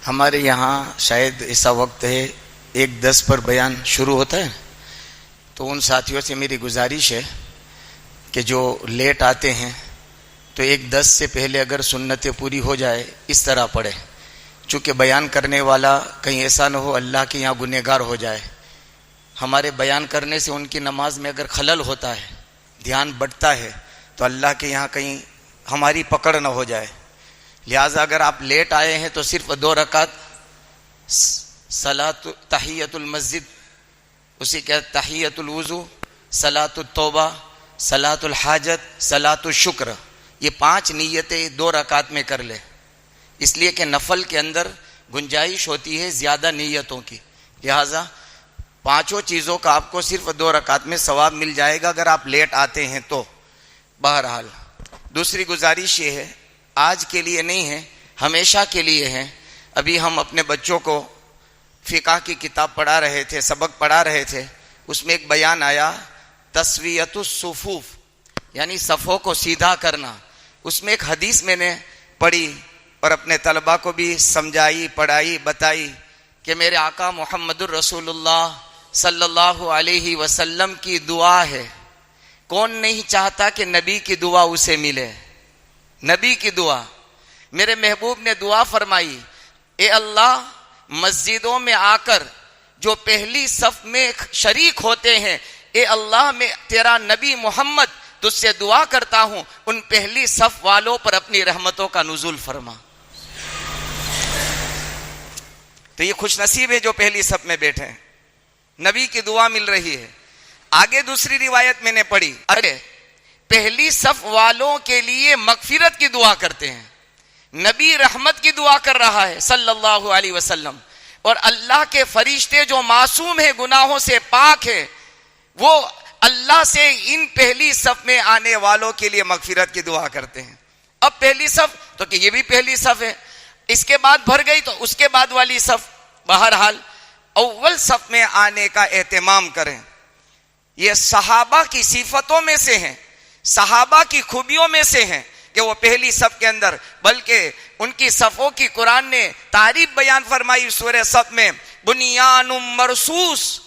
हमारे यहाँ शायद ऐसा वक्त है 1:10 पर बयान शुरू होता है, तो उन साथियों से मेरी गुजारिश है कि जो लेट आते हैं तो 1:10 से पहले अगर सुन्नतें पूरी हो जाए इस तरह पढ़े, चूँकि बयान करने वाला कहीं ऐसा न हो अल्लाह के यहाँ गुनहगार हो जाए। हमारे बयान करने से उनकी नमाज में अगर खलल होता है, ध्यान बढ़ता है, तो अल्लाह के यहाँ कहीं हमारी पकड़ न हो जाए। लिहाजा अगर आप लेट आए हैं तो सिर्फ 2 रकात सलात तहियतुल मस्जिद, उसी के तहियतुल वुजू, सलातुल तौबा, सलातुल हाजत, सलातुल शुक्र, ये 5 नियतें 2 रकात में कर ले, इसलिए कि नफल के अंदर गुंजाइश होती है ज़्यादा नियतों की। लिहाजा 5 चीज़ों का आपको सिर्फ 2 रकात में सवाब मिल जाएगा अगर आप लेट आते हैं तो। बहरहाल दूसरी गुजारिश ये है, आज के लिए नहीं है, हमेशा के लिए है। अभी हम अपने बच्चों को फ़िक़ह की किताब पढ़ा रहे थे, सबक पढ़ा रहे थे, उसमें एक बयान आया तस्वियतुस सुफूफ, यानी सफ़ों को सीधा करना। उसमें एक हदीस मैंने पढ़ी और अपने तलबा को भी समझाई, पढ़ाई, बताई कि मेरे आका मुहम्मदुर रसूलुल्लाह सल्लल्लाहु अलैहि वसल्लम की दुआ है। कौन नहीं चाहता कि नबी की दुआ उसे मिले? नबी की दुआ, मेरे महबूब ने दुआ फरमाई, ए अल्लाह, मस्जिदों में आकर जो पहली सफ में शरीक होते हैं, ए अल्लाह, मैं तेरा नबी मोहम्मद तुझसे दुआ करता हूं उन पहली सफ वालों पर अपनी रहमतों का नुज़ुल फरमा। तो ये खुश नसीब है जो पहली सफ में बैठे हैं, नबी की दुआ मिल रही है। आगे दूसरी रिवायत मैंने पढ़ी, अरे पहली सफ वालों के लिए मगफिरत की दुआ करते हैं, नबी रहमत की दुआ कर रहा है सल्लल्लाहु अलैहि वसल्लम, और अल्लाह के फरिश्ते जो मासूम है, गुनाहों से पाक है, वो अल्लाह से इन पहली सफ में आने वालों के लिए मगफिरत की दुआ करते हैं। अब पहली सफ तो कि ये भी पहली सफ है, इसके बाद भर गई तो उसके बाद वाली सफ। बहरहाल अव्वल सफ में आने का एहतमाम करें। यह सहाबा की सिफतों में से हैं, सहाबा की खूबियों में से हैं कि वो पहली सफ के अंदर, बल्कि उनकी सफ़ों की कुरान ने तारीफ बयान फरमाई सूरह सफ में, बुनियानुम मरसूस,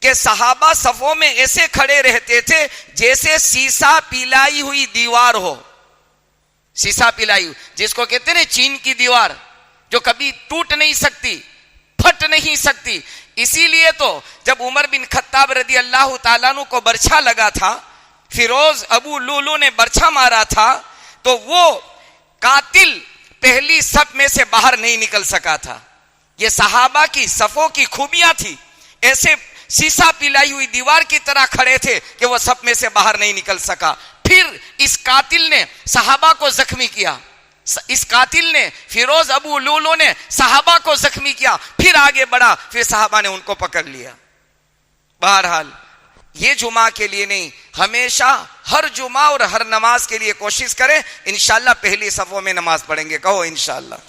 के सहाबा सफ़ों में ऐसे खड़े रहते थे जैसे शीशा पिलाई हुई दीवार हो। शीशा पिलाई, जिसको कहते हैं चीन की दीवार, जो कभी टूट नहीं सकती, फट नहीं सकती। इसीलिए तो जब उमर बिन खत्ताब रदी अल्लाह ताला अन्हु को बर्छा लगा था, फिरोज अबू लुलू ने बर्छा मारा था, तो वो कातिल पहली सफ में से बाहर नहीं निकल सका था। ये सहाबा की सफ़ों की खूबियां थी, ऐसे शीशा पिलाई हुई दीवार की तरह खड़े थे कि वह सफ में से बाहर नहीं निकल सका। फिर इस कातिल ने सहाबा को जख्मी किया, इस कातिल ने, फिरोज अबू लुलू ने सहाबा को जख्मी किया, फिर आगे बढ़ा, फिर सहाबा ने उनको पकड़ लिया। बहरहाल ये जुमा के लिए नहीं, हमेशा हर जुमा और हर नमाज के लिए कोशिश करें, इंशाअल्लाह पहली सफों में नमाज पढ़ेंगे। कहो इंशाअल्लाह।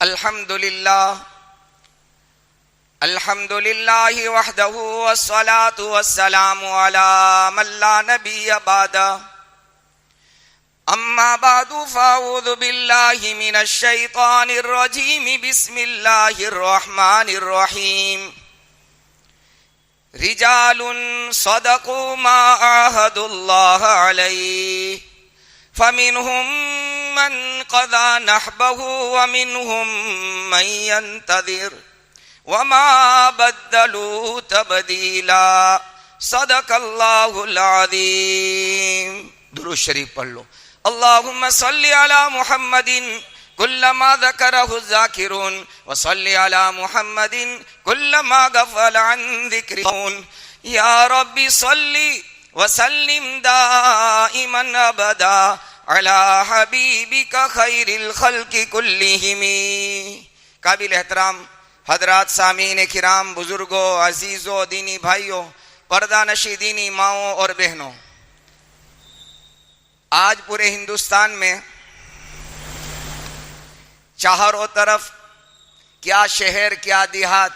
अल्हम्दुलिल्लाह अल्हम्दुलिल्लाहि वहदहु वस्सलातु वस्सलामु अला मन ला नबिय्य बअदा, अम्मा बादु फ़अऊज़ु बिल्लाहि मिनश शैतानिर रजीम, बिस्मिल्लाहिर रहमानिर रहीम। रिजालुन सदक़ू मा आहदुल्लाह अलैहि, फमिनहुम मन क़ज़ा नहबहु व मिनहुम मन यंतज़िर वमा बद्दलू तब्दीला, सदक़ल्लाहुल अज़ीम। दुरूद शरीफ पढ़ लो। अल्लाहुम्मा सल्लि अला मुहम्मदिन कुल्लमा ज़करहु ज़ाकिरून व सल्लि अला मुहम्मदिन कुल्लमा गफ़ला अन ज़िक्रिहून। या रब्बी सल्लि व सल्लिम दाइमन अबदा अला हबीबिका खैरिल खल्क़ि कुल्लिहिम। काबिल एहतराम हजरात, सामीन किराम, बुजुर्गों, अजीज़ों, दीनी भाइयों, पर्दा नशी दीनी माओं और बहनों, आज पूरे हिंदुस्तान में चारों तरफ, क्या शहर, क्या देहात,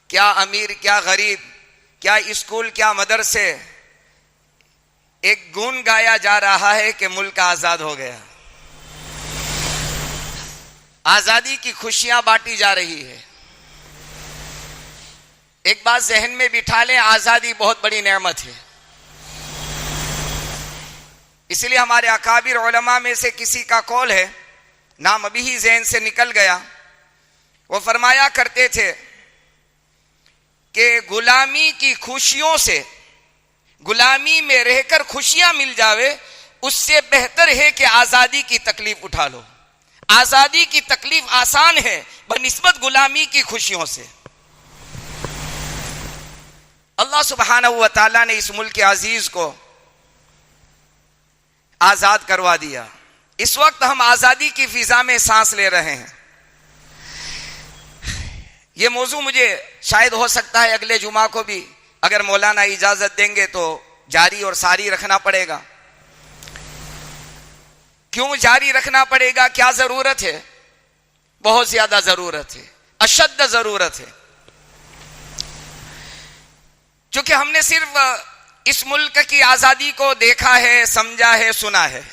क्या अमीर, क्या गरीब, क्या स्कूल, क्या मदरसे, एक गुण गाया जा रहा है कि मुल्क आजाद हो गया। आजादी की खुशियां बांटी जा रही है। एक बात जहन में बिठा लें, आजादी बहुत बड़ी नेमत है। इसलिए हमारे अकाबिर उलमा में से किसी का कौल है, नाम अभी ही जहन से निकल गया, वो फरमाया करते थे कि गुलामी की खुशियों से, गुलामी में रहकर खुशियां मिल जावे, उससे बेहतर है कि आजादी की तकलीफ उठा लो। आजादी की तकलीफ आसान है बनिस्बत गुलामी की खुशियों से। अल्लाह सुब्हानहू व तआला ने इस मुल्क अजीज को आजाद करवा दिया। इस वक्त हम आजादी की फिजा में सांस ले रहे हैं। यह मौजू मुझे शायद हो सकता है अगले जुमा को भी, अगर मौलाना इजाजत देंगे तो जारी और सारी रखना पड़ेगा। क्यों जारी रखना पड़ेगा? क्या जरूरत है? बहुत ज्यादा जरूरत है, अशद्द जरूरत है। क्योंकि हमने सिर्फ इस मुल्क की आजादी को देखा है, समझा है, सुना है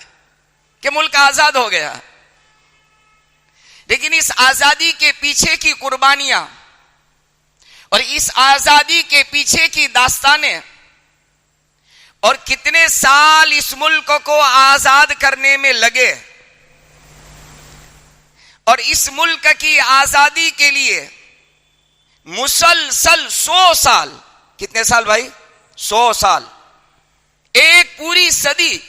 कि मुल्क आजाद हो गया, लेकिन इस आजादी के पीछे की कुर्बानियां और इस आजादी के पीछे की दास्तानें और कितने साल इस मुल्क को आजाद करने में लगे, और इस मुल्क की आजादी के लिए मुसलसल 100 साल, कितने साल भाई? 100 साल, एक पूरी सदी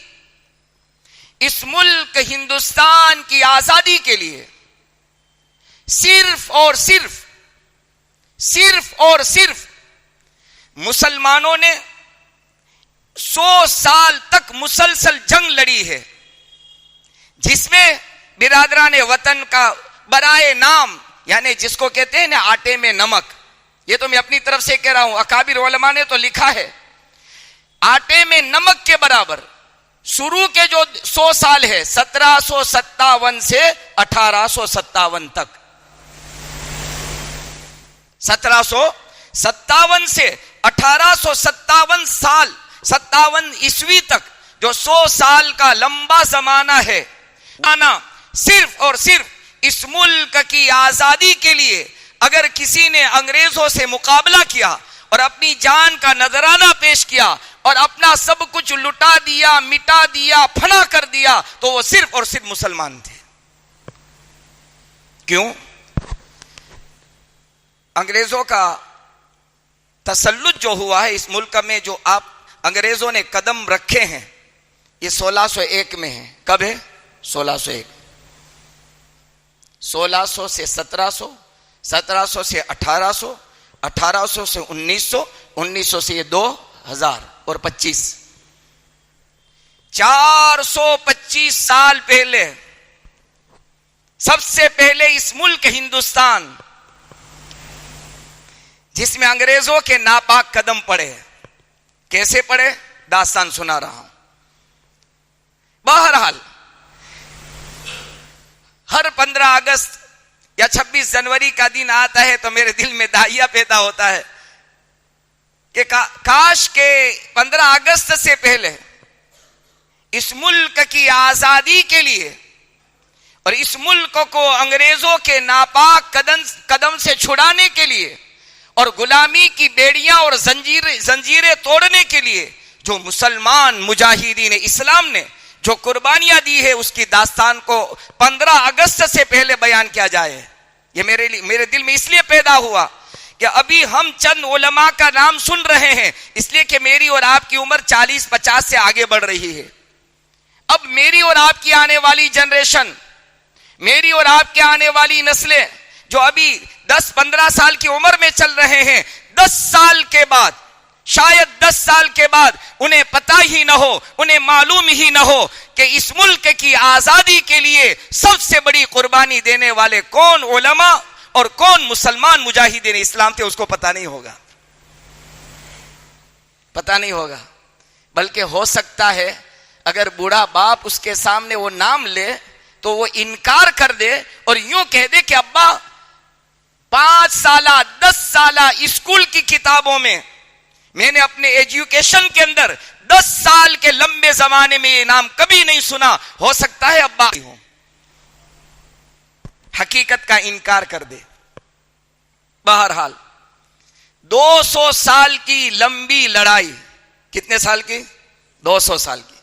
इस मुल्क हिंदुस्तान की आजादी के लिए सिर्फ और सिर्फ मुसलमानों ने 100 साल तक मुसलसल जंग लड़ी है, जिसमें बिरादरान वतन का बराए नाम, यानी जिसको कहते हैं ना आटे में नमक, ये तो मैं अपनी तरफ से कह रहा हूं, अकाबिर उलमा ने तो लिखा है, आटे में नमक के बराबर शुरू के जो 100 साल है 1757 से 1857 तक, 1757 से 1857 साल, 57 ईस्वी तक जो 100 साल का लंबा जमाना है, आना सिर्फ और सिर्फ इस मुल्क की आजादी के लिए अगर किसी ने अंग्रेजों से मुकाबला किया और अपनी जान का नजराना पेश किया और अपना सब कुछ लुटा दिया, मिटा दिया, फना कर दिया, तो वो सिर्फ और सिर्फ मुसलमान थे। क्यों? अंग्रेजों का तसल्लुत जो हुआ है इस मुल्क में, जो आप अंग्रेजों ने कदम रखे हैं, ये 1601 में है। कब है? 1601। 1600 से 1700, 1700 से 1800, 1800 से 1900, 1900 से 2000 और 25, 425 साल पहले सबसे पहले इस मुल्क हिंदुस्तान, जिसमें अंग्रेजों के नापाक कदम पड़े, कैसे पड़े दास्तान सुना रहा हूं। बहरहाल हर 15 अगस्त या 26 जनवरी का दिन आता है तो मेरे दिल में दाहिया पैदा होता है कि काश के 15 अगस्त से पहले इस मुल्क की आजादी के लिए और इस मुल्क को अंग्रेजों के नापाक कदम से छुड़ाने के लिए और गुलामी की बेड़ियां और जंजीरें तोड़ने के लिए जो मुसलमान मुजाहिदीन इस्लाम ने जो कुर्बानियां दी है, उसकी दास्तान को 15 अगस्त से पहले बयान किया जाए। ये मेरे दिल में इसलिए पैदा हुआ कि अभी हम चंद उलमा का नाम सुन रहे हैं, इसलिए कि मेरी और आपकी उम्र 40-50 से आगे बढ़ रही है। अब मेरी और आपकी आने वाली जनरेशन, मेरी और आपके आने वाली नस्लें जो अभी 10-15 साल की उम्र में चल रहे हैं, 10 साल के बाद, शायद 10 साल के बाद उन्हें पता ही न हो, उन्हें मालूम ही न हो कि इस मुल्क की आजादी के लिए सबसे बड़ी कुर्बानी देने वाले कौन उलमा और कौन मुसलमान मुजाहिदीन इस्लाम थे, उसको पता नहीं होगा, पता नहीं होगा। बल्कि हो सकता है अगर बूढ़ा बाप उसके सामने वो नाम ले तो वो इनकार कर दे और यूं कह दे कि अब्बा 5 साला 10 साला स्कूल की किताबों में मैंने अपने एजुकेशन के अंदर 10 साल के लंबे जमाने में ये नाम कभी नहीं सुना। हो सकता है अब्बा हूं, हकीकत का इनकार कर दे। बहरहाल 200 साल की लंबी लड़ाई, कितने साल की? 200 साल की,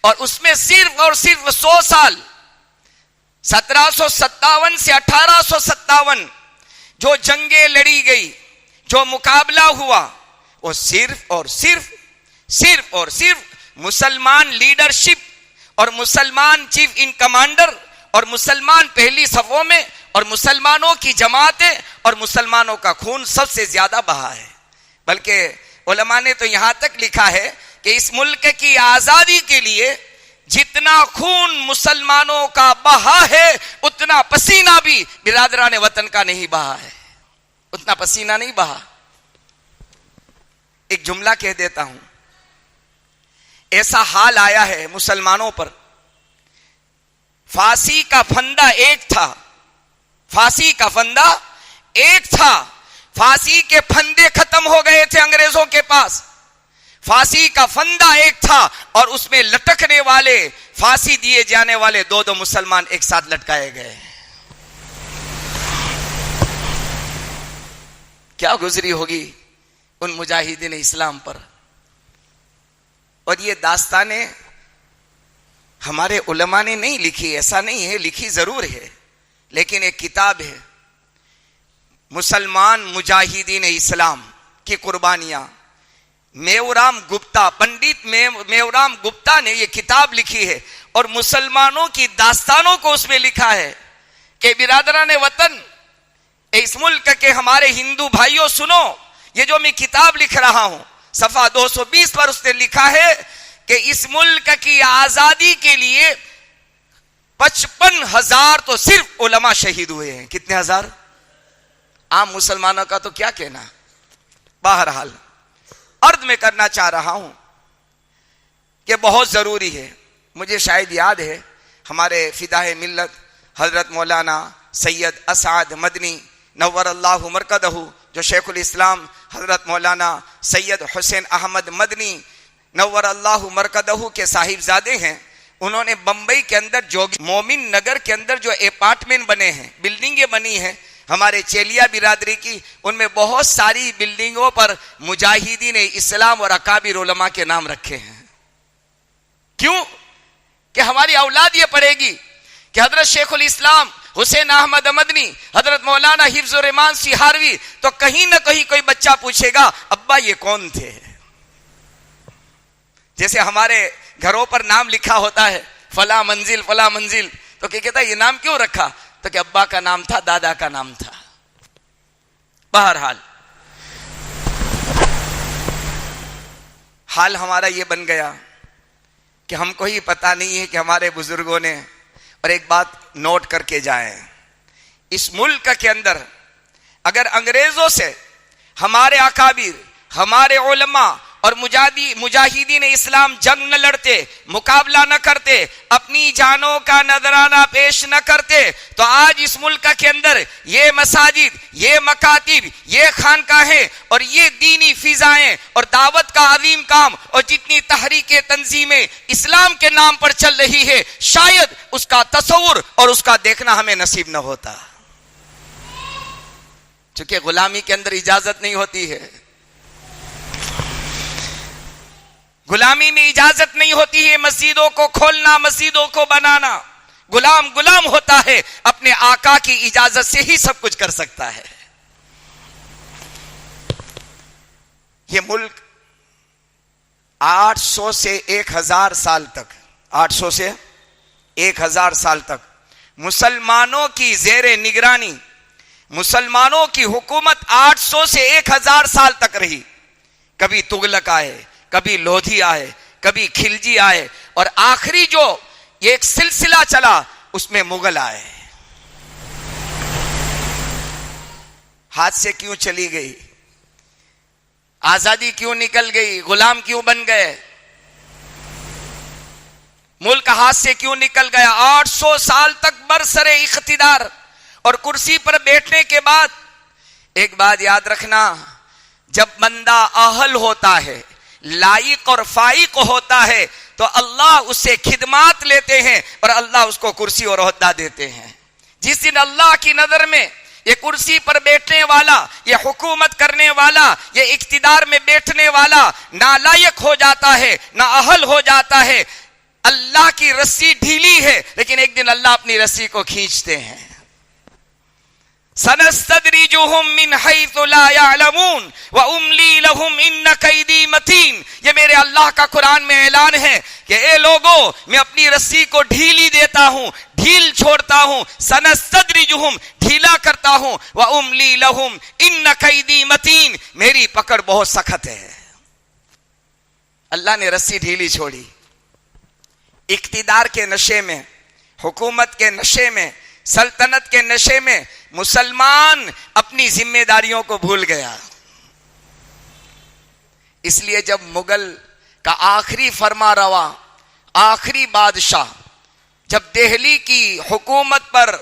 और उसमें सिर्फ और सिर्फ 100 साल 1757 से 1857 जो जंगें लड़ी गई, जो मुकाबला हुआ, वो सिर्फ और सिर्फ मुसलमान लीडरशिप और मुसलमान चीफ इन कमांडर और मुसलमान पहली सफों में और मुसलमानों की जमातें और मुसलमानों का खून सबसे ज्यादा बहा है। बल्कि उलमा ने तो यहां तक लिखा है कि इस मुल्क की आजादी के लिए जितना खून मुसलमानों का बहा है, उतना पसीना भी बिरादरान वतन का नहीं बहा है, उतना पसीना नहीं बहा। एक जुमला कह देता हूं, ऐसा हाल आया है मुसलमानों पर, फांसी का फंदा एक था, फांसी का फंदा एक था, फांसी के फंदे खत्म हो गए थे अंग्रेजों के पास, फांसी का फंदा एक था और उसमें लटकने वाले, फांसी दिए जाने वाले दो मुसलमान एक साथ लटकाए गए। क्या गुजरी होगी उन मुजाहिदीन इस्लाम पर। और ये दास्तानें हमारे उलमा ने नहीं लिखी, ऐसा नहीं है, लिखी जरूर है, लेकिन एक किताब है मुसलमान मुजाहिदीन इस्लाम की कुर्बानियां, मेवराम गुप्ता, पंडित मेवराम गुप्ता ने यह किताब लिखी है और मुसलमानों की दास्तानों को उसमें लिखा है कि बिरादरान वतन, इस मुल्क के हमारे हिंदू भाइयों सुनो, ये जो मैं किताब लिख रहा हूं सफा 220 पर उसने लिखा है कि इस मुल्क की आजादी के लिए 55,000 तो सिर्फ उलमा शहीद हुए हैं। कितने हजार? आम मुसलमानों का तो क्या कहना। बहरहाल अर्ज में करना चाह रहा हूं कि बहुत जरूरी है, मुझे शायद याद है हमारे फिदाए मिल्लत हजरत मौलाना सैयद असाद मदनी नव्वर अल्लाहु मरकदहू, जो शेखुल इस्लाम हजरत मौलाना सैयद हुसैन अहमद मदनी नव्वर अल्लाहु मरकदहू के साहिबजादे हैं, उन्होंने बंबई के अंदर जोगी मोमिन नगर के अंदर जो अपार्टमेंट बने हैं, बिल्डिंगें बनी हैं हमारे चेलिया बिरादरी की, उनमें बहुत सारी बिल्डिंगों पर मुजाहिदीन इस्लाम और अकाबिर उलमा के नाम रखे हैं। क्यों? कि हमारी औलाद ये पढ़ेगी कि हजरत शेखुल इस्लाम हुसैन अहमद मदनी, हजरत मौलाना हिफ्जुर रहमान सिहारवी, तो कहीं ना कहीं कोई बच्चा पूछेगा अब्बा ये कौन थे। जैसे हमारे घरों पर नाम लिखा होता है फला मंजिल फला मंजिल, तो क्या कहता है ये नाम क्यों रखा, तो कि अब्बा का नाम था, दादा का नाम था। बहरहाल हाल हमारा ये बन गया कि हमको ही पता नहीं है कि हमारे बुजुर्गों ने, और एक बात नोट करके जाएं, इस मुल्क के अंदर अगर अंग्रेजों से हमारे अकाबिर, हमारे उलमा और मुजाहिदीन इस्लाम जंग न लड़ते, मुकाबला न करते, अपनी जानों का नजराना पेश न करते, तो आज इस मुल्क के अंदर ये मसाजिद, ये मकातिब, ये खानकाहें और ये दीनी फिजाएं और दावत का अजीम काम और जितनी तहरीकें तंजीमें इस्लाम के नाम पर चल रही है, शायद उसका तस्वुर और उसका देखना हमें नसीब न होता। चूंकि गुलामी के अंदर इजाजत नहीं होती है, गुलामी में इजाजत नहीं होती है मस्जिदों को खोलना, मस्जिदों को बनाना। गुलाम गुलाम होता है, अपने आका की इजाजत से ही सब कुछ कर सकता है। ये मुल्क 800 से 1000 साल तक, 800 से 1000 साल तक मुसलमानों की जेरे निगरानी, मुसलमानों की हुकूमत 800 से 1000 साल तक रही। कभी तुगलक आए, कभी लोधी आए, कभी खिलजी आए, और आखिरी जो ये एक सिलसिला चला उसमें मुगल आए। हाथ से क्यों चली गई, आजादी क्यों निकल गई, गुलाम क्यों बन गए, मुल्क हाथ से क्यों निकल गया। 800 साल तक बरसरे इख्तिदार और कुर्सी पर बैठने के बाद एक बात याद रखना, जब बंदा अहल होता है, लायक और फाइक होता है, तो अल्लाह उससे खिदमात लेते हैं और अल्लाह उसको कुर्सी और ओहदा देते हैं। जिस दिन अल्लाह की नजर में ये कुर्सी पर बैठने वाला, ये हुकूमत करने वाला, ये इख्तिदार में बैठने वाला नालायक हो जाता है, ना अहल हो जाता है, अल्लाह की रस्सी ढीली है, लेकिन एक दिन अल्लाह अपनी रस्सी को खींचते हैं। सनस्तदरिजुहुम मिन हैथु ला यअलमून व उमली लहुम इन्न कैदी मतीन। ये मेरे अल्लाह का कुरान में ऐलान है कि ए लोगों, मैं अपनी रस्सी को ढीली देता हूं, ढील छोड़ता हूं। सनस्तदरिजुहुम, ढीला करता हूं, व उमली लहुम इन्न कैदी मतीन, मेरी पकड़ बहुत सख्त है। अल्लाह ने रस्सी ढीली छोड़ी। इख्तिदार के नशे में, हुकूमत के नशे में, सल्तनत के नशे में मुसलमान अपनी जिम्मेदारियों को भूल गया। इसलिए जब मुगल का आखिरी फरमारवा, आखिरी बादशाह जब दिल्ली की हुकूमत पर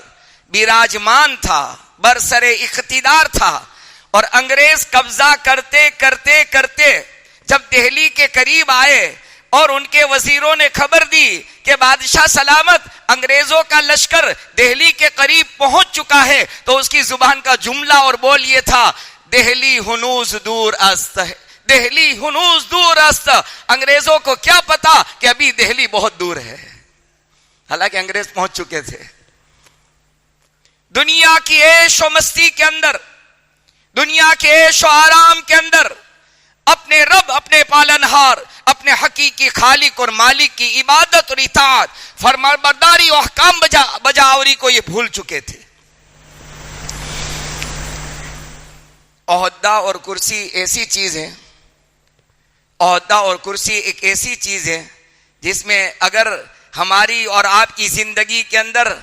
विराजमान था, बरसरे इख्तिदार था, और अंग्रेज कब्जा करते करते करते जब दिल्ली के करीब आए और उनके वजीरों ने खबर दी कि बादशाह सलामत, अंग्रेजों का लश्कर दिल्ली के करीब पहुंच चुका है, तो उसकी जुबान का जुमला और बोल ये था, दिल्ली हुनूज दूर अस्त है, दिल्ली हुनूज दूर अस्त। अंग्रेजों को क्या पता कि अभी दिल्ली बहुत दूर है, हालांकि अंग्रेज पहुंच चुके थे। दुनिया की ऐशो मस्ती के अंदर, दुनिया के ऐशो आराम के अंदर अपने रब, अपने पालनहार, अपने हकीकी खालिक और मालिक की इबादत और इताअत, फरमाबरदारी और अहकाम बजावरी को ये भूल चुके थे। ओहदा और कुर्सी ऐसी चीज है, ओहदा और कुर्सी एक ऐसी चीज है जिसमें अगर हमारी और आपकी जिंदगी के अंदर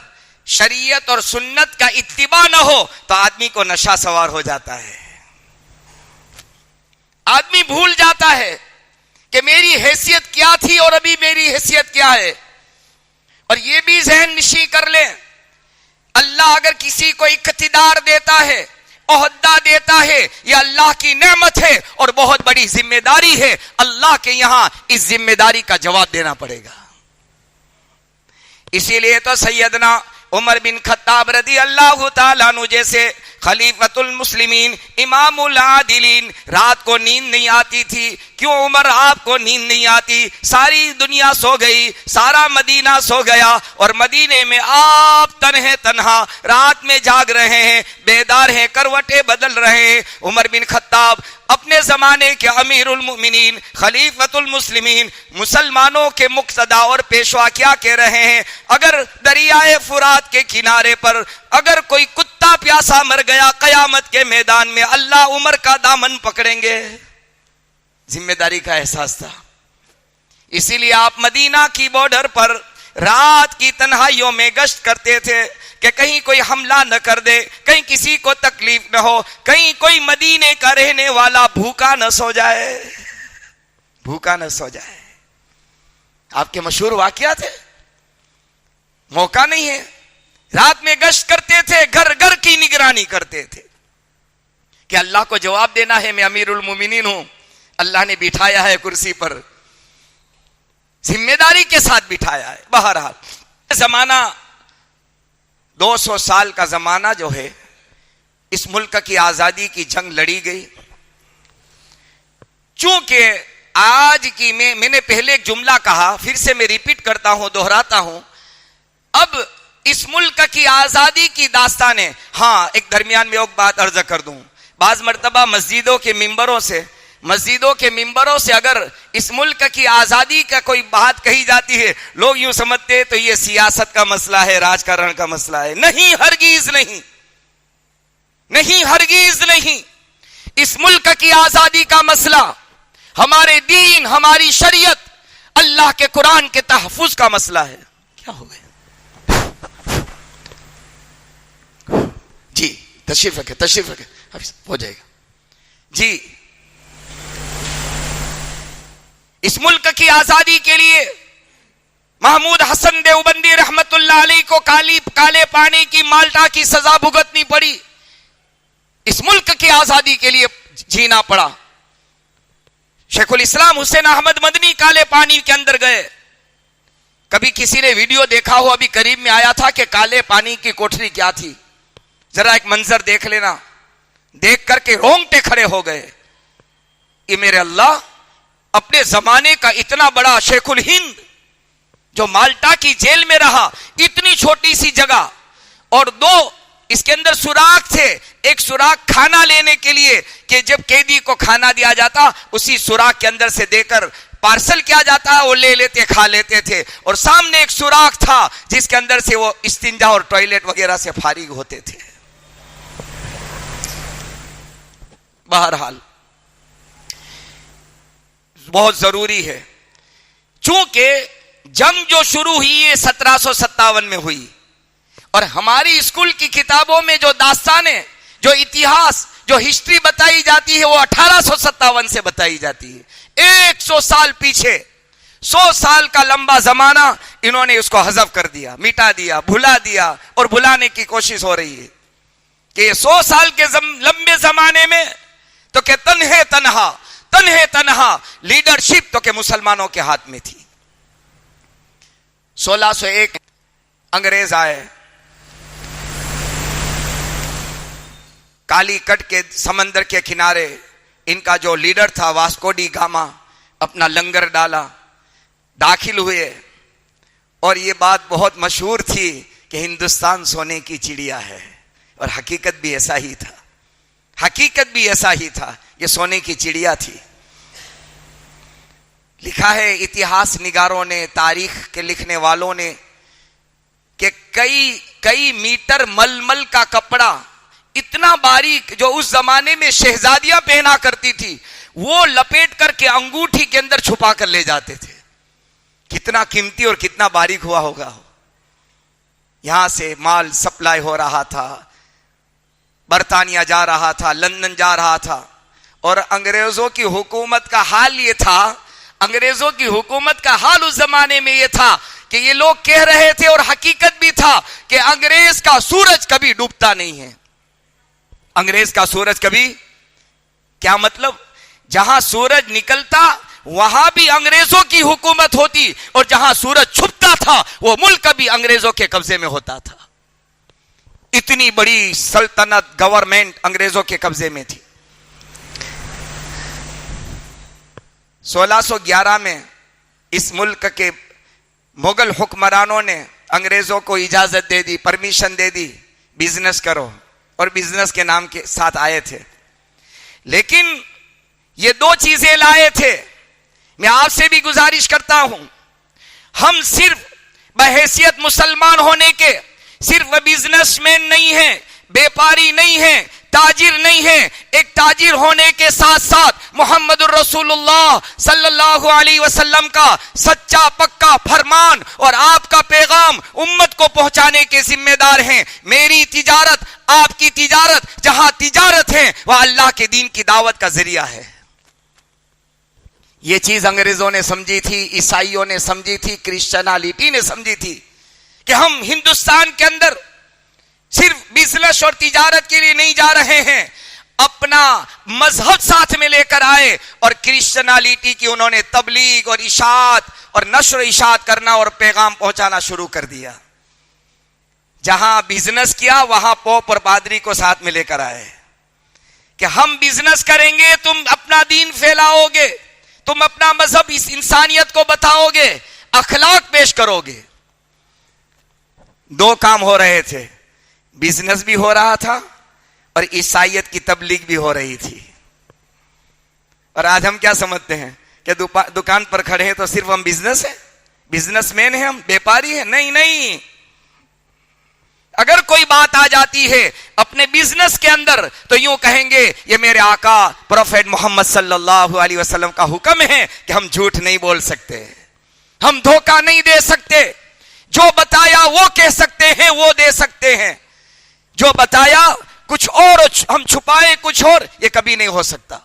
शरीयत और सुन्नत का इत्तिबा न हो तो आदमी को नशा सवार हो जाता है। आदमी भूल जाता है कि मेरी हैसियत क्या थी और अभी मेरी हैसियत क्या है। और यह भी ज़हन नशी कर ले, अल्लाह अगर किसी को इख्तिदार देता है, ओहदा देता है, यह अल्लाह की नेमत है और बहुत बड़ी जिम्मेदारी है। अल्लाह के यहां इस जिम्मेदारी का जवाब देना पड़ेगा। इसीलिए तो सैयदना उमर बिन खत्ताब रदी अल्लाह ताला अन्हु जैसे खलीफतुल मुस्लिमीन, इमामुल आदिलीन, रात को नींद नहीं आती थी। क्यों उमर, आपको नींद नहीं आती? सारी दुनिया सो गई, सारा मदीना सो गया और मदीने में आप तन्हे तन्हा रात में जाग रहे हैं, बेदार हैं, करवटें बदल रहे हैं। उमर बिन खत्ताब अपने जमाने के अमीरुल मुमिनीन, खलीफतुल मुस्लिमीन, मुसलमानों के मुक्तदा और पेशवा क्या कह रहे हैं? अगर दरियाए फुरात के किनारे पर अगर कोई कुत्ता प्यासा मर गया कयामत के मैदान में, अल्लाह उमर का दामन पकड़ेंगे। जिम्मेदारी का एहसास था। इसीलिए आप मदीना की बॉर्डर पर रात की तन्हाइयों में गश्त करते थे कि कहीं कोई हमला न कर दे, कहीं किसी को तकलीफ न हो, कहीं कोई मदीने का रहने वाला भूखा न सो जाए, भूखा न सो जाए। आपके मशहूर वाकया थे, मौका नहीं है। रात में गश्त करते थे, घर घर की निगरानी करते थे कि अल्लाह को जवाब देना है, मैं अमीरुल मोमिनीन हूं, अल्लाह ने बिठाया है कुर्सी पर, जिम्मेदारी के साथ बिठाया है। बहरहाल जमाना 200 साल का जमाना जो है, इस मुल्क की आजादी की जंग लड़ी गई। चूंकि आज की मैंने पहले एक जुमला कहा, फिर से मैं रिपीट करता हूं, दोहराता हूं, अब इस मुल्क की आजादी की दास्तानें। हाँ, एक दरमियान में एक बात अर्ज कर दूं, बाज मर्तबा मस्जिदों के मिंबरों से अगर इस मुल्क की आजादी का कोई बात कही जाती है, लोग यूं समझते तो ये सियासत का मसला है, राजकारण का मसला है। नहीं, हरगिज नहीं, नहीं हरगिज नहीं। इस मुल्क की आजादी का मसला हमारे दीन, हमारी शरीयत, अल्लाह के कुरान के तहफ्फुज का मसला है। क्या हो गया जी? तशरीफ रखे, हो जाएगा जी। इस मुल्क की आजादी के लिए महमूद हसन देवबंदी रहमतुल्लाह अलैह को काले पानी की माल्टा की सजा भुगतनी पड़ी। इस मुल्क की आजादी के लिए जीना पड़ा। शेखुल इस्लाम हुसैन अहमद मदनी काले पानी के अंदर गए, कभी किसी ने वीडियो देखा हो, अभी करीब में आया था कि काले पानी की कोठरी क्या थी, जरा एक मंजर देख लेना, देख करके रोंगटे खड़े हो गए। ये मेरे अल्लाह, अपने जमाने का इतना बड़ा शेखुल हिंद जो माल्टा की जेल में रहा, इतनी छोटी सी जगह, और दो इसके अंदर सुराख थे। एक सुराख खाना लेने के लिए कि जब कैदी को खाना दिया जाता उसी सुराख के अंदर से देकर पार्सल किया जाता है, वो ले लेते खा लेते थे। और सामने एक सुराख था जिसके अंदर से वो इस्तिंजा और टॉयलेट वगैरह से फारिग होते थे। बहरहाल बहुत जरूरी है, चूंकि जंग जो शुरू हुई है 1757 में हुई, और हमारी स्कूल की किताबों में जो दास्तानें, जो इतिहास, जो हिस्ट्री बताई जाती है वो 1857 से बताई जाती है। 100 साल पीछे, 100 साल का लंबा जमाना इन्होंने उसको हजफ कर दिया, मिटा दिया, भुला दिया, और भुलाने की कोशिश हो रही है कि 100 साल के लंबे जमाने में तो के तन्हे तन्हा लीडरशिप तो के मुसलमानों के हाथ में थी। 1601 अंग्रेज आए, कालीकट के समंदर के किनारे इनका जो लीडर था वास्को डी गामा अपना लंगर डाला, दाखिल हुए, और ये बात बहुत मशहूर थी कि हिंदुस्तान सोने की चिड़िया है, और हकीकत भी ऐसा ही था, हकीकत भी ऐसा ही था, ये सोने की चिड़िया थी। लिखा है इतिहास निगारों ने, तारीख के लिखने वालों ने, कि कई मीटर मलमल का कपड़ा इतना बारीक जो उस जमाने में शहजादियां पहना करती थी, वो लपेट करके अंगूठी के अंदर छुपा कर ले जाते थे। कितना कीमती और कितना बारीक हुआ होगा। यहां से माल सप्लाई हो रहा था, बर्तानिया जा रहा था, लंदन जा रहा था, और अंग्रेजों की हुकूमत का हाल ये था, अंग्रेजों की हुकूमत का हाल उस जमाने में ये था कि ये लोग कह रहे थे, और हकीकत भी था, कि अंग्रेज का सूरज कभी डूबता नहीं है। अंग्रेज का सूरज कभी, क्या मतलब, जहां सूरज निकलता वहां भी अंग्रेजों की हुकूमत होती, और जहां सूरज छुपता था वो मुल्क भी अंग्रेजों के कब्जे में होता था। इतनी बड़ी सल्तनत, गवर्नमेंट अंग्रेजों के कब्जे में थी। 1611 में इस मुल्क के मुगल हुक्मरानों ने अंग्रेजों को इजाजत दे दी, परमिशन दे दी, बिजनेस करो, और बिजनेस के नाम के साथ आए थे। लेकिन ये दो चीजें लाए थे। मैं आपसे भी गुजारिश करता हूं, हम सिर्फ बहैसियत मुसलमान होने के सिर्फ बिजनेसमैन नहीं है, व्यापारी नहीं है, ताजिर नहीं है, एक ताजिर होने के साथ साथ मोहम्मद रसूलुल्लाह सल्लल्लाहु अलैहि वसल्लम का सच्चा पक्का फरमान और आपका पैगाम उम्मत को पहुंचाने के जिम्मेदार हैं। मेरी तिजारत, आपकी तिजारत, जहां तिजारत है वह अल्लाह के दीन की दावत का जरिया है। यह चीज अंग्रेजों ने समझी थी, ईसाइयों ने समझी थी, क्रिश्चियनिटी ने समझी थी कि हम हिंदुस्तान के अंदर सिर्फ बिजनेस और तिजारत के लिए नहीं जा रहे हैं, अपना मजहब साथ में लेकर आए, और क्रिश्चियनिटी की उन्होंने तबलीग और इशात और नश्र इशात करना और पैगाम पहुंचाना शुरू कर दिया। जहां बिजनेस किया वहां पोप और पादरी को साथ में लेकर आए कि हम बिजनेस करेंगे, तुम अपना दीन फैलाओगे, तुम अपना मजहब इस इंसानियत को बताओगे, अखलाक पेश करोगे। दो काम हो रहे थे, बिजनेस भी हो रहा था और ईसाइयत की तबलीग भी हो रही थी। और आज हम क्या समझते हैं कि दुकान पर खड़े हैं तो सिर्फ हम बिजनेस है, बिजनेसमैन हैं, हम व्यापारी हैं। नहीं नहीं, अगर कोई बात आ जाती है अपने बिजनेस के अंदर तो यूं कहेंगे ये मेरे आका प्रोफेट मोहम्मद सल्लल्लाहु अलैहि वसल्लम का हुक्म है कि हम झूठ नहीं बोल सकते, हम धोखा नहीं दे सकते, जो बताया वो कह सकते हैं, वो दे सकते हैं, जो बताया कुछ और हम छुपाए कुछ और, ये कभी नहीं हो सकता।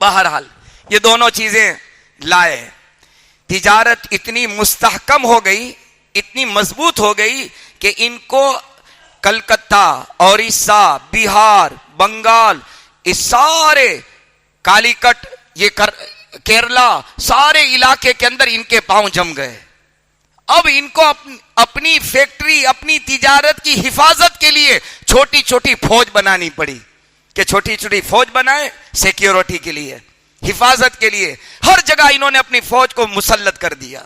बहरहाल ये दोनों चीजें लाए, तिजारत इतनी मुस्तहकम हो गई, इतनी मजबूत हो गई कि इनको कलकत्ता, ओडिशा, बिहार, बंगाल, इस सारे कालीकट, ये केरला, सारे इलाके के अंदर इनके पांव जम गए। अब इनको अपनी फैक्ट्री, अपनी तिजारत की हिफाजत के लिए छोटी छोटी फौज बनानी पड़ी कि छोटी छोटी फौज बनाए सिक्योरिटी के लिए, हिफाजत के लिए। हर जगह इन्होंने अपनी फौज को मुसल्लत कर दिया।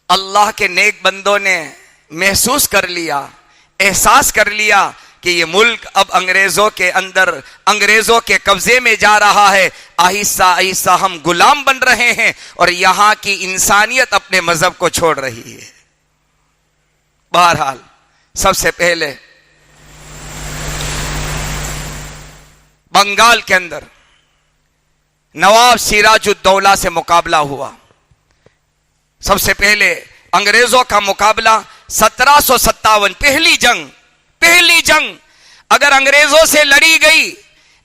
अल्लाह के नेक बंदों ने महसूस कर लिया, एहसास कर लिया कि ये मुल्क अब अंग्रेजों के अंदर, अंग्रेजों के कब्जे में जा रहा है। आहिस्ता आहिस्ता हम गुलाम बन रहे हैं और यहां की इंसानियत अपने मजहब को छोड़ रही है। बहरहाल सबसे पहले बंगाल के अंदर नवाब सिराजुद्दौला से मुकाबला हुआ। सबसे पहले अंग्रेजों का मुकाबला 1757, पहली जंग अगर अंग्रेजों से लड़ी गई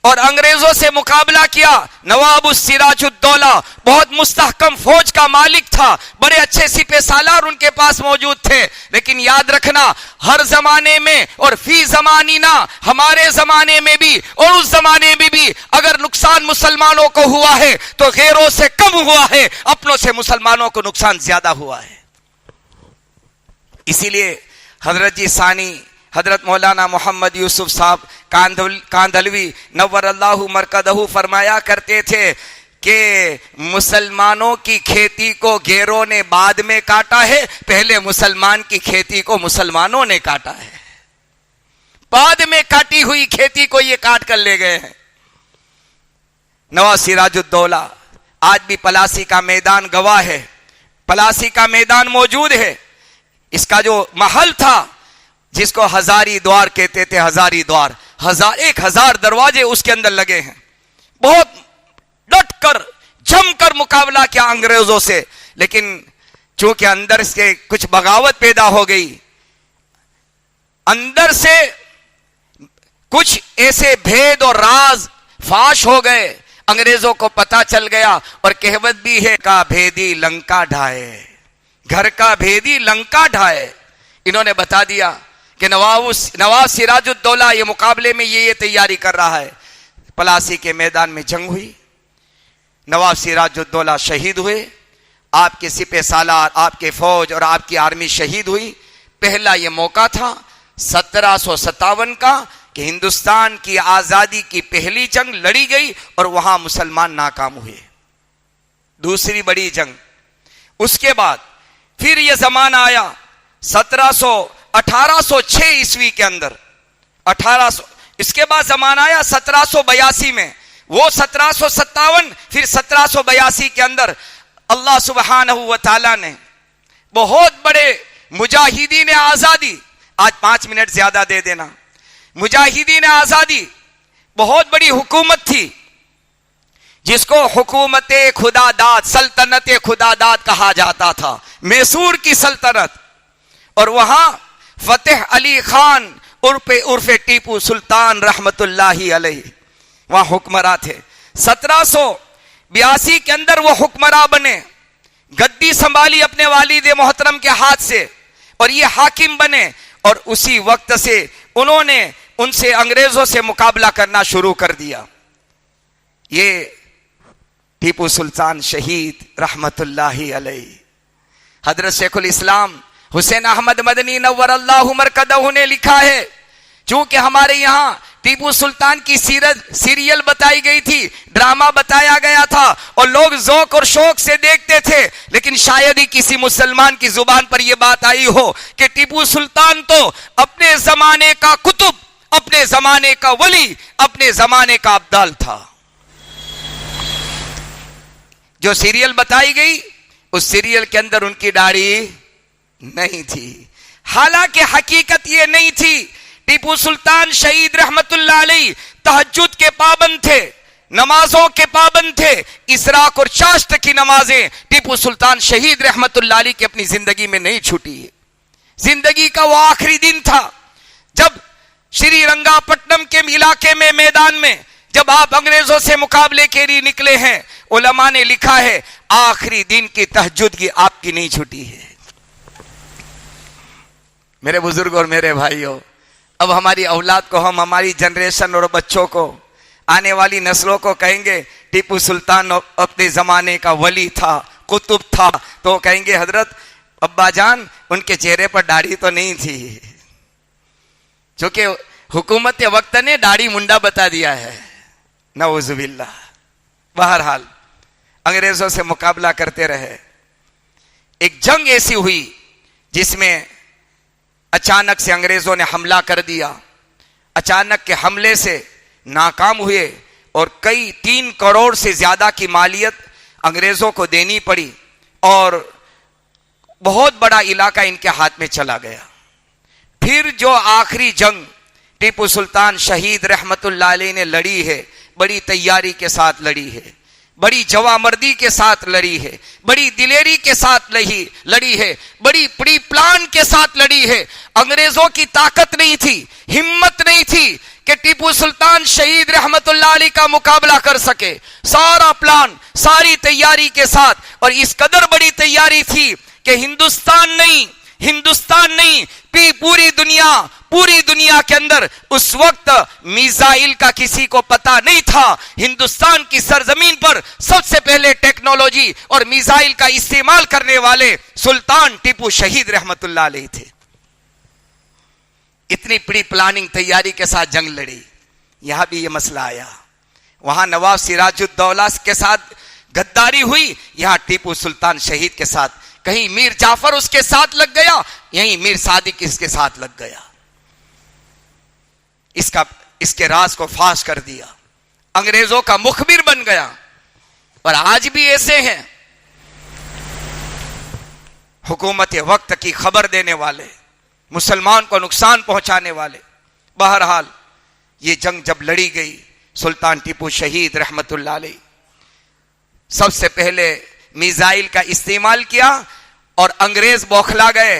और अंग्रेजों से मुकाबला किया, नवाब सिराजुद्दौला बहुत मुस्तहकम फौज का मालिक था, बड़े अच्छे सिपह सालार उनके पास मौजूद थे। लेकिन याद रखना, हर जमाने में और फी जमानीना, हमारे जमाने में भी और उस जमाने में भी अगर नुकसान मुसलमानों को हुआ है तो गैरों से कम हुआ है, अपनों से मुसलमानों को नुकसान ज्यादा हुआ है। इसीलिए हजरत जी सानी हजरत मौलाना मोहम्मद यूसुफ साहब कांदलवी नव्वर अल्लाहु मरकदहू फरमाया करते थे कि मुसलमानों की खेती को गैरों ने बाद में काटा है, पहले मुसलमान की खेती को मुसलमानों ने काटा है। बाद में काटी हुई खेती को ये काट कर ले गए हैं। नवाब सिराजुद्दौला आज भी पलासी का मैदान गवाह है, पलासी का मैदान मौजूद है। इसका जो महल था जिसको हजारी द्वार कहते थे, हजारी द्वार, 1000 दरवाजे उसके अंदर लगे हैं। बहुत डट कर जमकर मुकाबला किया अंग्रेजों से, लेकिन चूंकि अंदर से कुछ बगावत पैदा हो गई, अंदर से कुछ ऐसे भेद और राज फाश हो गए, अंग्रेजों को पता चल गया। और कहावत भी है, का भेदी लंका ढाए, घर का भेदी लंका ढाए। इन्होंने बता दिया कि नवाब सिराजुद्दौला ये मुकाबले में ये तैयारी कर रहा है। पलासी के मैदान में जंग हुई, नवाब सिराजुद्दौला शहीद हुए, आपके सिपह सालार, आपके फौज और आपकी आर्मी शहीद हुई। पहला ये मौका था 1757 का कि हिंदुस्तान की आजादी की पहली जंग लड़ी गई और वहां मुसलमान नाकाम हुए। दूसरी बड़ी जंग, उसके बाद फिर यह जमाना आया 1806 ईस्वी के अंदर, 1800, इसके बाद जमाना आया 1782 में, वो 1757, फिर 1782 के अंदर अल्लाह सुब्हानहू व तआला ने बहुत बड़े मुजाहिदीन आजादी, आज 5 मिनट ज्यादा दे देना, मुजाहिदीन आजादी बहुत बड़ी हुकूमत थी जिसको हुकूमत खुदादाद, सल्तनत खुदादाद कहा जाता था, मैसूर की सल्तनत। और वहां फतेह अली खान उर्फे टीपू सुल्तान रहमतुल्लाही अलैह वहां हुक्मरान थे। 1782 के अंदर वो हुक्मरान बने, गद्दी संभाली अपने वालिद मोहतरम के हाथ से और ये हाकिम बने। और उसी वक्त से उन्होंने उनसे अंग्रेजों से मुकाबला करना शुरू कर दिया। ये टीपू सुल्तान शहीद रहमतुल्लाही अलैह। हजरत शेखुल इस्लाम हुसैन अहमद मदनी नव्वर अल्लाहु मरकदहू ने लिखा है, चूंकि हमारे यहां टीपू सुल्तान की सीरत सीरियल बताई गई थी, ड्रामा बताया गया था और लोग ज़ौक और शौक से देखते थे, लेकिन शायद ही किसी मुसलमान की जुबान पर यह बात आई हो कि टीपू सुल्तान तो अपने जमाने का कुतुब, अपने जमाने का वली, अपने जमाने का अब्दाल था। जो सीरियल बताई गई उस सीरियल के अंदर उनकी दाढ़ी नहीं थी, हालांकि हकीकत यह नहीं थी। टीपू सुल्तान शहीद रहमतुल्लाह अलैह तहज्जुद के पाबंद थे, नमाजों के पाबंद थे, इसराक और चाश्त की नमाजें टीपू सुल्तान शहीद रहमतुल्लाह अलैह की अपनी जिंदगी में नहीं छूटी है। जिंदगी का वो आखिरी दिन था जब श्रीरंगापट्टनम के इलाके में, मैदान में, जब आप अंग्रेजों से मुकाबले के लिए निकले हैं। उलमा ने लिखा है आखिरी दिन की तहज्जुद की आपकी नहीं छूटी है। मेरे बुजुर्ग और मेरे भाइयों, अब हमारी औलाद को, हम हमारी जनरेशन और बच्चों को, आने वाली नस्लों को कहेंगे टीपू सुल्तान अपने जमाने का वली था, कुतुब था, तो कहेंगे हजरत अब्बा जान उनके चेहरे पर दाढ़ी तो नहीं थी, क्योंकि हुकूमत वक्त ने दाढ़ी मुंडा बता दिया है, नऊजुबिल्लाह। बहरहाल अंग्रेजों से मुकाबला करते रहे। एक जंग ऐसी हुई जिसमें अचानक से अंग्रेजों ने हमला कर दिया। अचानक के हमले से नाकाम हुए और कई 3 करोड़ से ज्यादा की मालियत अंग्रेजों को देनी पड़ी और बहुत बड़ा इलाका इनके हाथ में चला गया। फिर जो आखिरी जंग टीपू सुल्तान शहीद रहमतुल्लाह अलैह ने लड़ी है, बड़ी तैयारी के साथ लड़ी है, बड़ी जवामर्दी के साथ लड़ी है, बड़ी दिलेरी के साथ लड़ी है, बड़ी प्री प्लान के साथ लड़ी है। अंग्रेजों की ताकत नहीं थी, हिम्मत नहीं थी कि टीपू सुल्तान शहीद रहमतुल्लाह अलैह का मुकाबला कर सके। सारा प्लान, सारी तैयारी के साथ, और इस कदर बड़ी तैयारी थी कि हिंदुस्तान नहीं पूरी दुनिया के अंदर उस वक्त मिसाइल का किसी को पता नहीं था। हिंदुस्तान की सरजमीन पर सबसे पहले टेक्नोलॉजी और मिसाइल का इस्तेमाल करने वाले सुल्तान टीपू शहीद रहमतुल्लाह अलैह थे। इतनी बड़ी प्लानिंग तैयारी के साथ जंग लड़ी। यहां भी यह मसला आया, वहां नवाब सिराजुद्दौला के साथ गद्दारी हुई, यहां टीपू सुल्तान शहीद के साथ, कहीं मीर जाफर उसके साथ लग गया, यहीं मीर सादिक इसके साथ लग गया। इसके राज को फाश कर दिया, अंग्रेजों का मुखबिर बन गया। और आज भी ऐसे हैं हुकूमत वक्त की खबर देने वाले, मुसलमान को नुकसान पहुंचाने वाले। बहरहाल ये जंग जब लड़ी गई, सुल्तान टीपू शहीद रहमतुल्लाह अलैह सबसे पहले मिसाइल का इस्तेमाल किया और अंग्रेज बौखला गए,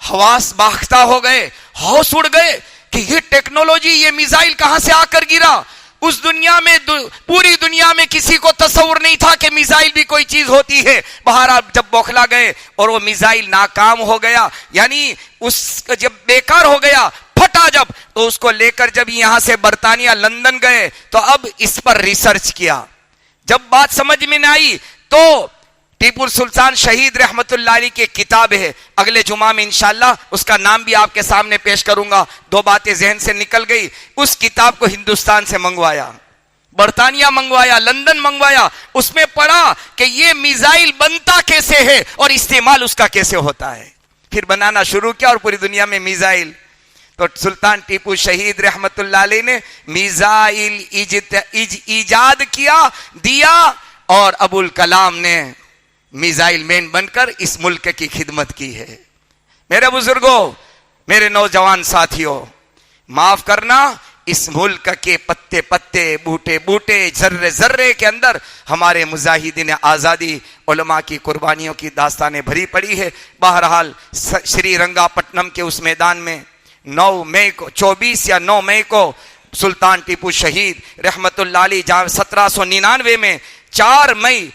हवास बाख्ता हो गए, होश उड़ गए कि ये टेक्नोलॉजी, ये मिसाइल कहां से आकर गिरा। उस दुनिया में पूरी दुनिया में किसी को तस्वुर नहीं था कि मिसाइल भी कोई चीज होती है। बहरहाल जब बौखला गए और वो मिसाइल नाकाम हो गया, यानी उस जब बेकार हो गया, फटा जब, तो उसको लेकर जब यहां से बर्तानिया लंदन गए तो अब इस पर रिसर्च किया। जब बात समझ में न आई तो टीपू सुल्तान शहीद रहमतुल्लाह अलैह की किताब है, अगले जुमा में इंशाअल्लाह उसका नाम भी आपके सामने पेश करूंगा। 2 बातें जहन से निकल गई। उस किताब को हिंदुस्तान से मंगवाया, बर्तानिया मंगवाया, लंदन मंगवाया, उसमें पढ़ा कि ये मिसाइल बनता कैसे है और इस्तेमाल उसका कैसे होता है। फिर बनाना शुरू किया और पूरी दुनिया में मिसाइल। तो सुल्तान टीपू शहीद रहमतुल्लाह अलैह ने मिसाइल इजाद दिया और अबुल कलाम ने मिसाइल मैन बनकर इस मुल्क की खिदमत की है। मेरे बुजुर्गों, मेरे नौजवान साथियों, माफ करना, इस मुल्क के पत्ते पत्ते, बूटे बूटे, जर्रे जर्रे के अंदर हमारे मुजाहिदीन आज़ादी, उलमा की कुर्बानियों की दास्तानें भरी पड़ी है। बहरहाल श्रीरंगापट्टनम के उस मैदान में 9 मई को, 24 या 9 मई को सुल्तान टीपू शहीद रहमतुल्लाह अलैह, जहां 1799 में 4 मई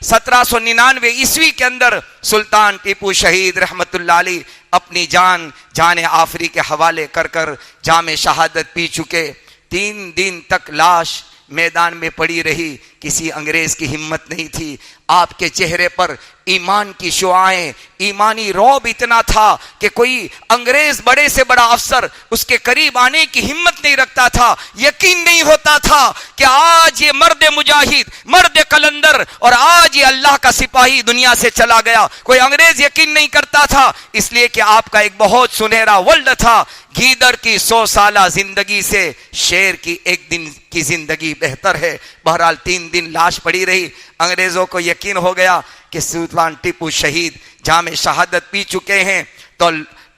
1799 ईस्वी के अंदर सुल्तान टीपू शहीद रहमतुल्लाह अलैह अपनी जान आफरी के हवाले कर जामे शहादत पी चुके। 3 दिन तक लाश मैदान में पड़ी रही, किसी अंग्रेज की हिम्मत नहीं थी। आपके चेहरे पर ईमान की शुआएं, ईमानी रौब इतना था कि कोई अंग्रेज, बड़े से बड़ा अफसर, उसके करीब आने की हिम्मत नहीं रखता था। यकीन नहीं होता था कि आज ये मर्द मुजाहिद, मर्द कलंदर और आज ये अल्लाह का सिपाही दुनिया से चला गया। कोई अंग्रेज यकीन नहीं करता था, इसलिए कि आपका एक बहुत सुनहरा वर्ल्ड था। गीदड़ की 100 साला जिंदगी से शेर की 1 दिन की जिंदगी बेहतर है। बहरहाल 3 दिन लाश पड़ी रही। अंग्रेजों को यकीन हो गया कि सुल्तान टीपू शहीद जामे शहादत पी चुके हैं।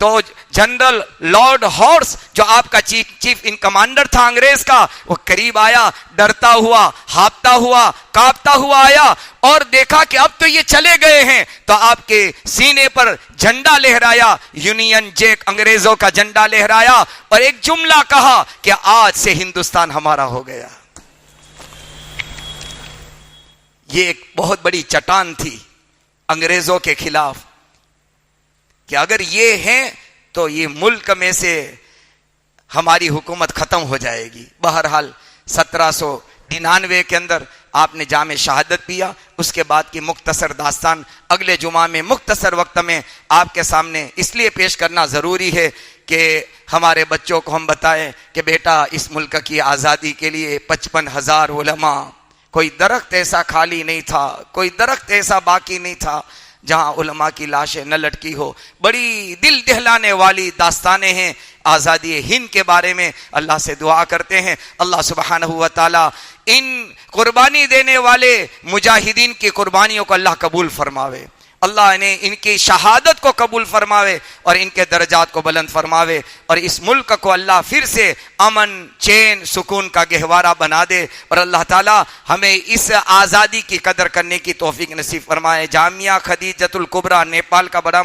तो जनरल लॉर्ड हॉर्स, जो आपका चीफ इन कमांडर था अंग्रेज का, वो करीब आया, डरता हुआ, हांफता हुआ, कांपता हुआ आया और देखा कि अब तो ये चले गए हैं। तो आपके सीने पर झंडा लहराया, यूनियन जैक, अंग्रेजों का झंडा लहराया और एक जुमला कहा कि आज से हिंदुस्तान हमारा हो गया। ये एक बहुत बड़ी चट्टान थी अंग्रेजों के खिलाफ कि अगर ये हैं तो ये मुल्क में से हमारी हुकूमत खत्म हो जाएगी। बहरहाल 1799 के अंदर आपने जाम शहादत पिया। उसके बाद की मुख्तसर दास्तान अगले जुमा में मुख्तसर वक्त में आपके सामने इसलिए पेश करना ज़रूरी है कि हमारे बच्चों को हम बताएं कि बेटा इस मुल्क की आज़ादी के लिए 55,000 उलमा, कोई दरख्त ऐसा खाली नहीं था, कोई दरख्त ऐसा बाकी नहीं था जहां उलमा की लाशें न लटकी हो। बड़ी दिल दहलाने वाली दास्तानें हैं आज़ादी हिंद के बारे में। अल्लाह से दुआ करते हैं अल्लाह सुब्हानहू व तआला इन कुर्बानी देने वाले मुजाहिदीन की कुर्बानियों को अल्लाह कबूल फरमावे, अल्लाह ने इनकी शहादत को कबूल फरमावे और इनके दर्जात को बुलंद फरमावे, और इस मुल्क को अल्लाह फिर से अमन चैन सुकून का गहवारा बना दे, और अल्लाह ताला हमें इस आज़ादी की कदर करने की तौफीक नसीब फरमाए। जामिया खदीजतुल कुबरा नेपाल का बड़ा